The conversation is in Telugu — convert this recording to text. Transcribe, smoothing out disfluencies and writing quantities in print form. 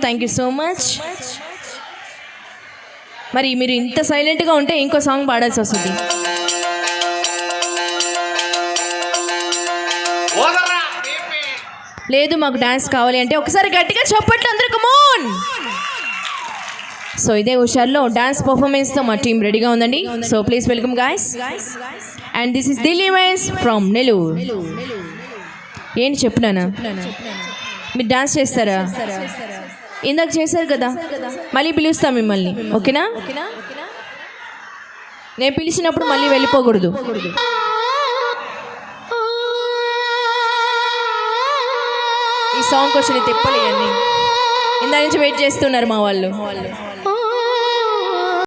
Thank you so much. మరి మీరు ఇంత సైలెంట్గా ఉంటే ఇంకో సాంగ్ పాడాల్సి వస్తుంది. లేదు మాకు డాన్స్ కావాలి అంటే ఒకసారి గట్టిగా చప్పట్లు అందరూ కమోన్. సో ఇదే హుషార్లో డాన్స్ పర్ఫార్మెన్స్తో మా టీం రెడీగా ఉందండి. So please welcome guys. And this is Delhi vice from Nellore. ఏంటి చెప్పునానా, మీరు డాన్స్ చేస్తారా? ఇందాక చేశారు కదా, మళ్ళీ పిలుస్తా మిమ్మల్ని, ఓకేనా? నేను పిలిచినప్పుడు మళ్ళీ వెళ్ళిపోకూడదు. ఈ సాంగ్ వచ్చిన తిప్పలేయండి, ఇందా నుంచి వెయిట్ చేస్తున్నారు మా వాళ్ళు.